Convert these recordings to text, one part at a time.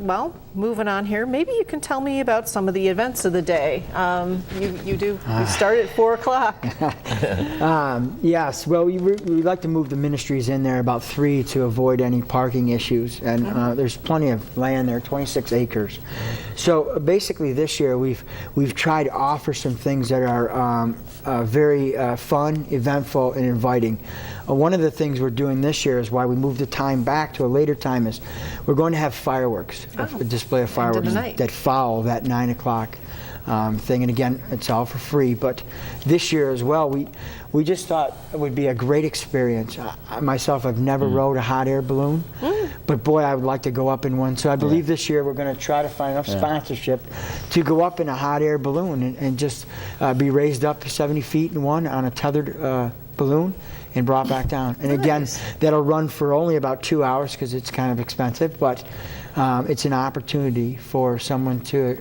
Well, moving on here, maybe you can tell me about some of the events of the day. You start at 4 o'clock. Yes, well, we like to move the ministries in there about 3 to avoid any parking issues. And there's plenty of land there, 26 acres. So basically this year we've tried to offer some things that are very fun, eventful, and inviting. One of the things we're doing this year is why we moved the time back to a later time is we're going to have fireworks, a display of fireworks that follow that 9 o'clock thing. And again, it's all for free. But this year as well, we just thought it would be a great experience. Myself, I've never rode a hot air balloon, but boy, I would like to go up in one. So I believe this year we're going to try to find enough sponsorship to go up in a hot air balloon and just be raised up to 70 feet in one on a tethered balloon and brought back down. And again, that'll run for only about 2 hours because it's kind of expensive, but it's an opportunity for someone to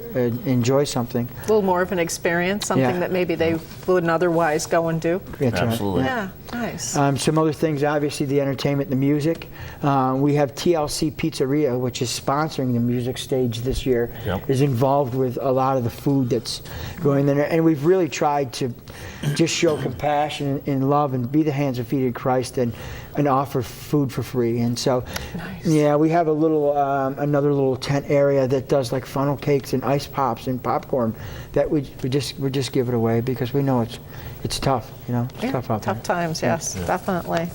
enjoy something. A little more of an experience, something that maybe they wouldn't otherwise go and do. Absolutely. Right. Yeah, nice. Some other things, obviously the entertainment, the music. We have TLC Pizzeria, which is sponsoring the music stage this year, is involved with a lot of the food that's going there. And we've really tried to just show compassion and love and be the hands and feet of Christ and offer food for free. And so, yeah, we have a little, another little tent area that does like funnel cakes and ice pops and popcorn that we just give it away because we know it's tough, you know, it's tough out there. Tough times, yes, definitely.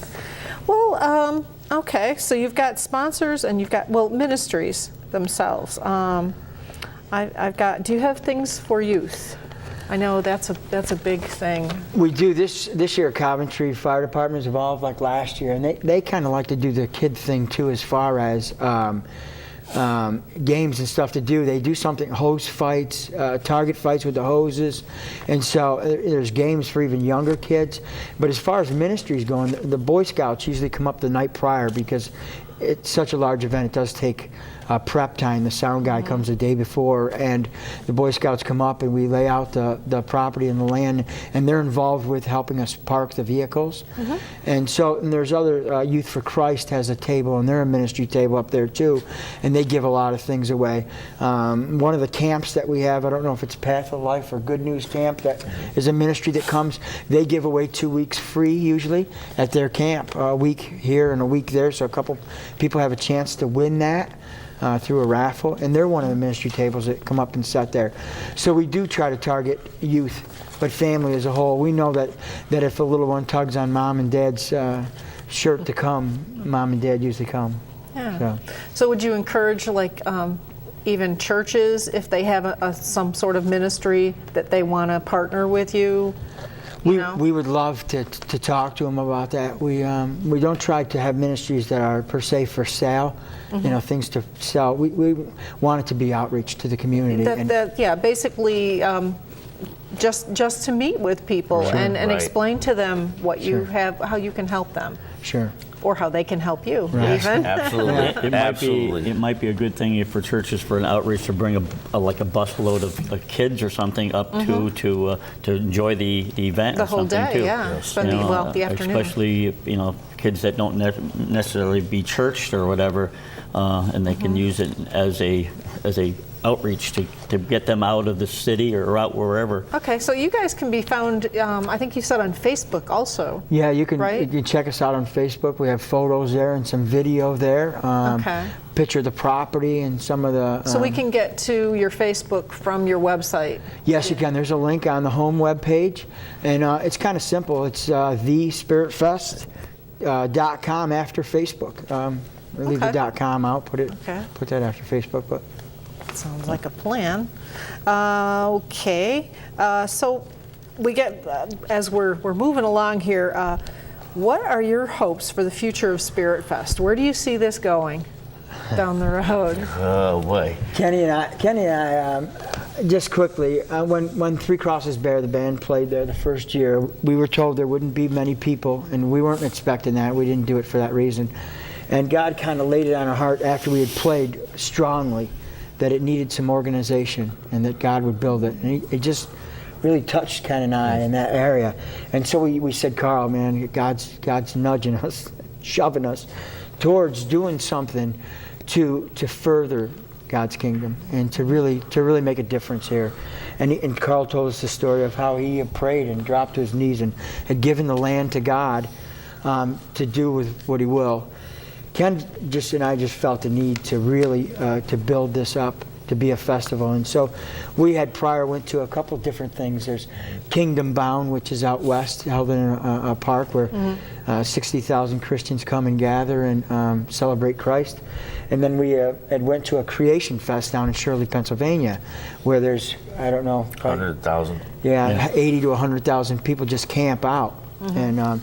Well, okay, so you've got sponsors and you've got, well, ministries themselves. I've got, do you have things for youth? I know that's a big thing. We do this year. Coventry Fire Department is involved like last year, and they kind of like to do the kid thing too, as far as games and stuff to do. They do something, hose fights, target fights with the hoses, and so there's games for even younger kids. But as far as ministries going, the Boy Scouts usually come up the night prior because it's such a large event. It does take prep time. The sound guy comes the day before, and the Boy Scouts come up and we lay out the property and the land, and they're involved with helping us park the vehicles. And so and there's other, Youth for Christ has a table, and they're a ministry table up there too, and they give a lot of things away. One of the camps that we have, I don't know if it's Path of Life or Good News Camp, that is a ministry that comes, they give away 2 weeks free usually at their camp, a week here and a week there, so a couple people have a chance to win that through a raffle, and they're one of the ministry tables that come up and sit there. So we do try to target youth, but family as a whole. We know that if a little one tugs on mom and dad's shirt to come, mom and dad usually come. Yeah. So would you encourage like even churches, if they have some sort of ministry that they want to partner with you? We would love to talk to them about that. We don't try to have ministries that are per se for sale, you know, things to sell. We want it to be outreach to the community. Basically just to meet with people and explain to them what you have, how you can help them. Sure. Or how they can help you, even. Absolutely. It might be a good thing for churches for an outreach to bring a busload of kids or something up to enjoy the event. The whole day, too. Spend the afternoon. Especially kids that don't necessarily be churched or whatever, and they can use it as a outreach to get them out of the city or out wherever. Okay, so you guys can be found, I think you said on Facebook also. Yeah, you can, you can check us out on Facebook. We have photos there and some video there. Picture of the property and some of the... So we can get to your Facebook from your website? Yes, you can. There's a link on the home web page, and it's kind of simple. It's thespiritfest.com after Facebook. Leave the .com out, put that after Facebook. But sounds like a plan. So we get, as we're moving along here, what are your hopes for the future of Spirit Fest? Where do you see this going down the road? Oh boy. Kenny and I, just quickly, when Three Crosses Bear, the band, played there the first year, we were told there wouldn't be many people, and we weren't expecting that. We didn't do it for that reason. And God kind of laid it on our heart after we had played strongly that it needed some organization and that God would build it. And it just really touched Ken and I in that area. And so we said, Karl, man, God's nudging us, shoving us towards doing something to further God's kingdom and to really make a difference here. And Karl told us the story of how he had prayed and dropped to his knees and had given the land to God to do with what he will. Ken and I just felt the need to really to build this up to be a festival. And so we had went to a couple different things. There's Kingdom Bound, which is out west, held in a park where 60,000 Christians come and gather and celebrate Christ. And then we had went to a Creation Fest down in Shirley, Pennsylvania, where there's, I don't know, 100,000. Yeah, 80 to 100,000 people just camp out. And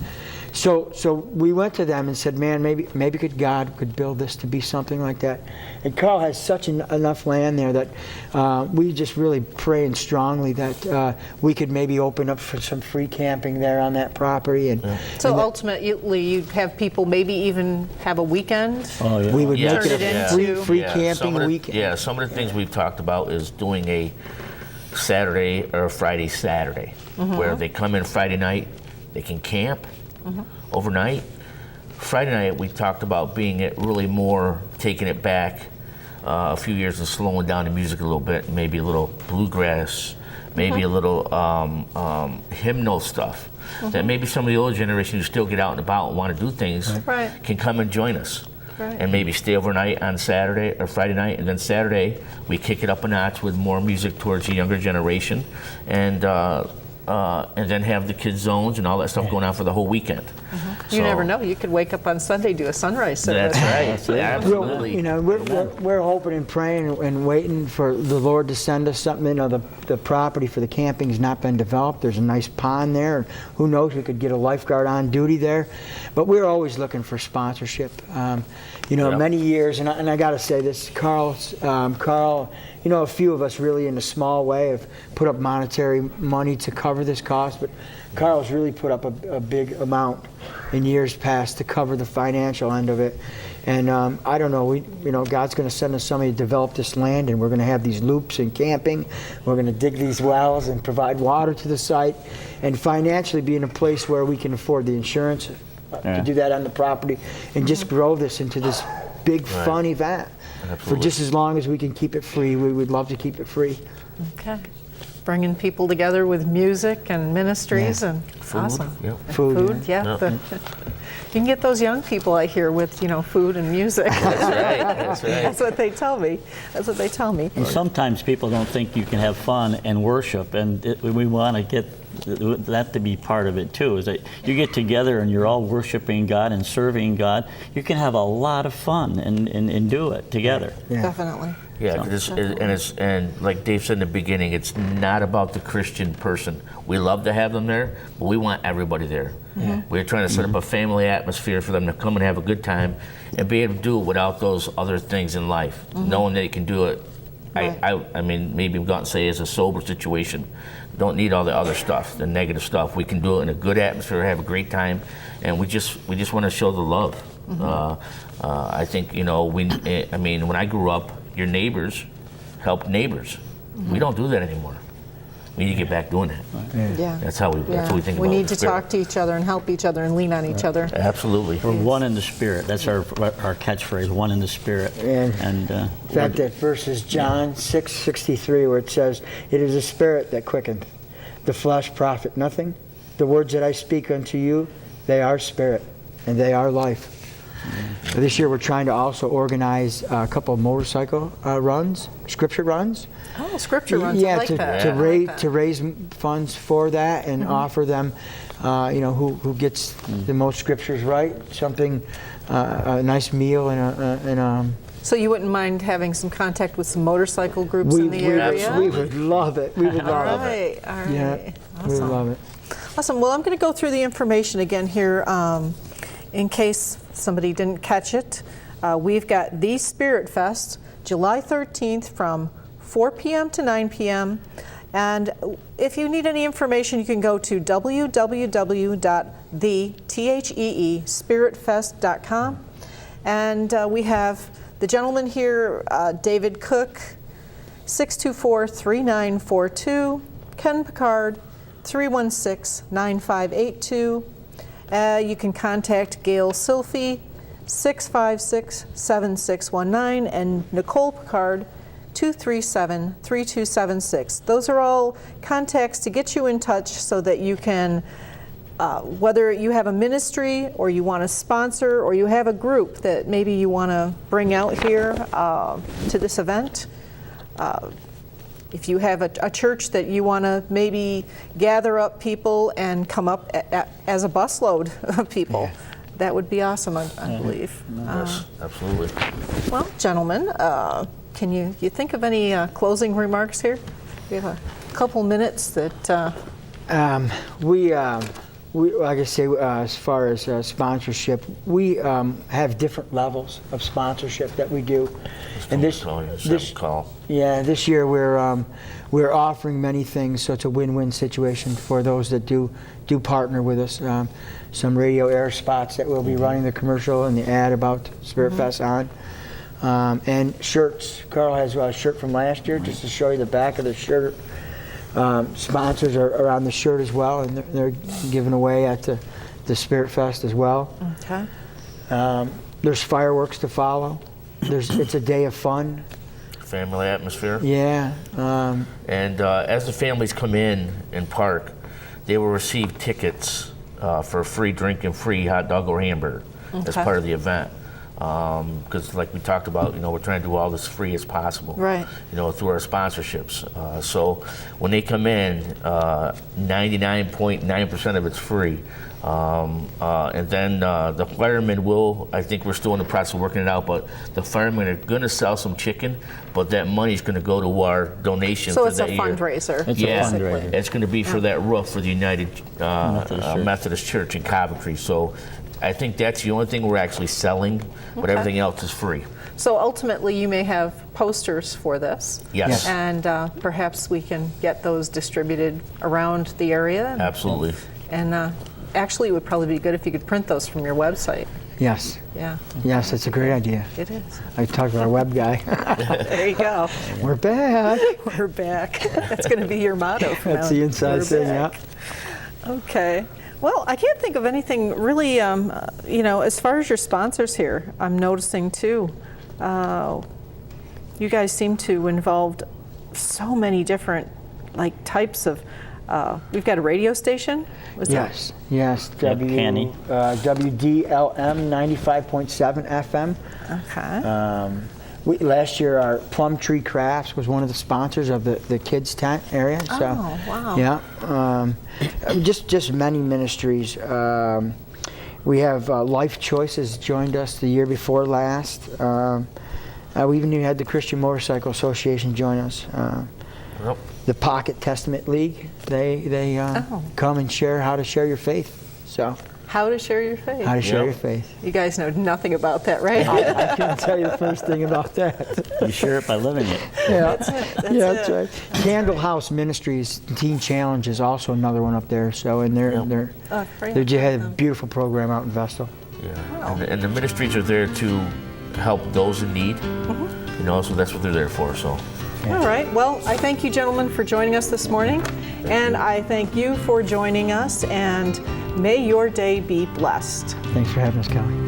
so we went to them and said, man, maybe God could build this to be something like that. And Karl has such enough land there that we just really praying strongly that we could maybe open up for some free camping there on that property. And So ultimately, you'd have people maybe even have a weekend? Oh, yeah. we would Yes. make it a Turn it into- free camping weekend. Yeah, some of the things we've talked about is doing a Saturday or a Friday, Saturday, where they come in Friday night, they can camp overnight. Friday night, we talked about being it really more, taking it back a few years and slowing down the music a little bit, maybe a little bluegrass, maybe a little hymnal stuff. That maybe some of the older generation who still get out and about and want to do things Right. can come and join us. Right. And maybe stay overnight on Saturday or Friday night, and then Saturday we kick it up a notch with more music towards the younger generation, and then have the kids zones and all that stuff going on for the whole weekend. You never know. You could wake up on Sunday, do a sunrise That's service. right. Absolutely. You know, we're hoping and praying and waiting for the Lord to send us something. You know, the property for the camping has not been developed. There's a nice pond there. Who knows? We could get a lifeguard on duty there. But we're always looking for sponsorship. You know, Yep. many years, and I got to say this, Karl. You know, a few of us really in a small way have put up monetary money to cover this cost, but Karl's really put up a big amount in years past to cover the financial end of it. And I don't know, God's going to send us somebody to develop this land, and we're going to have these loops and camping. We're going to dig these wells and provide water to the site, and financially be in a place where we can afford the insurance to do that on the property, and just grow this into this big fun event. Absolutely. For just as long as we can keep it free. We would love to keep it free. Okay. Bringing people together with music and ministries and awesome. Yep. Food, yeah. Yep. You can get those young people, I hear, with food and music. That's right. That's right. That's what they tell me. That's what they tell me. And sometimes people don't think you can have fun and worship, and we want to get that to be part of it too. Is that you get together and you're all worshiping God and serving God. You can have a lot of fun and do it together. Yeah. Definitely. Yeah, 'cause and like Dave said in the beginning, it's not about the Christian person. We love to have them there, but we want everybody there. We're trying to set up a family atmosphere for them to come and have a good time and be able to do it without those other things in life, knowing they can do it. Right. I mean, maybe I'm going to say as a sober situation, don't need all the other stuff, the negative stuff. We can do it in a good atmosphere, have a great time, and we just want to show the love. I think when I grew up, your neighbors helped neighbors. We don't do that anymore. We need to get back doing that. Yeah. That's how we. That's what we think We about need the to Spirit. talk to each other and help each other and lean on each other. Absolutely. We're one in the Spirit. That's our catchphrase, one in the Spirit. And in fact, that verse is John 6:63, where it says, "It is the Spirit that quickeneth, the flesh profit nothing. The words that I speak unto you, they are spirit, and they are life." This year we're trying to also organize a couple of motorcycle runs, scripture runs. Oh, scripture runs. Yeah, I like to, that. to I like raise that. to raise funds for that and offer them, who gets the most scriptures right, something, a nice meal and So you wouldn't mind having some contact with some motorcycle groups in the area? we would love it. We would All love it. right, all right. Yeah, we would Awesome. love it. Awesome. Well, I'm going to go through the information again here in case somebody didn't catch it. We've got the Spirit Fest, July 13th from 4 p.m. to 9 p.m. And if you need any information, you can go to www.thespiritfest.com. And we have the gentleman here, David Cooke, 624-3942, Ken Pickard, 316-9582. You can contact Gail Silfee, 656-7619, and Nicole Pickard, 237-3276. Those are all contacts to get you in touch so that you can, whether you have a ministry or you want to sponsor or you have a group that maybe you want to bring out here to this event. If you have a church that you want to maybe gather up people and come up as a busload of people, that would be awesome, I believe. Yes, absolutely. Well, gentlemen, can you think of any closing remarks here? We have a couple minutes that. We like I say, as far as sponsorship, we have different levels of sponsorship that we do. And this year we're offering many things, so it's a win-win situation for those that do partner with us. Some radio air spots that we'll be running the commercial and the ad about Spiritfest on. And shirts. Karl has a shirt from last year, just to show you the back of the shirt. Sponsors are on the shirt as well, and they're given away at the Spiritfest as well. Okay. There's fireworks to follow. It's a day of fun. Family atmosphere. Yeah. And as the families come in and park, they will receive tickets for a free drink and free hot dog or hamburger as part of the event. Because like we talked about, we're trying to do all this free as possible, right? Through our sponsorships. So when they come in, 99.9% of it's free. And then the firemen will, I think we're still in the process of working it out, but the firemen are going to sell some chicken, but that money's going to go to our donation so for it's that a year. fundraiser. It's a fundraiser. It's going to be for that roof for the United Methodist Church in Coventry. So I think that's the only thing we're actually selling, but everything else is free. So ultimately, you may have posters for this. Yes. And perhaps we can get those distributed around the area. Absolutely. And actually, it would probably be good if you could print those from your website. Yes. Yeah. Yes, that's a great idea. It is. I talked to our web guy. There you go. We're back. We're back. That's going to be your motto from now on. That's the inside thing, yeah. Okay. Well, I can't think of anything really, as far as your sponsors here, I'm noticing too, you guys seem to involve so many different types of, we've got a radio station? Yes. Canny. WDLM 95.7 FM. Okay. Last year, our Plum Tree Crafts was one of the sponsors of the kids tent area. So, oh, wow. Yeah, just many ministries. We have Life Choices joined us the year before last. We even had the Christian Motorcycle Association join us. Yep. The Pocket Testament League, they come and share how to share your faith. So. How to share your faith. How to share your faith. You guys know nothing about that, right? I couldn't tell you the first thing about that. You share it by living it. Yeah, That's it. right. Candle House Ministries Teen Challenge is also another one up there. So, and they just had a beautiful program out in Vestal. Yeah, and the ministries are there to help those in need. So that's what they're there for. So. All right. Well, I thank you, gentlemen, for joining us this morning, and I thank you for joining us. And may your day be blessed. Thanks for having us, Kelly.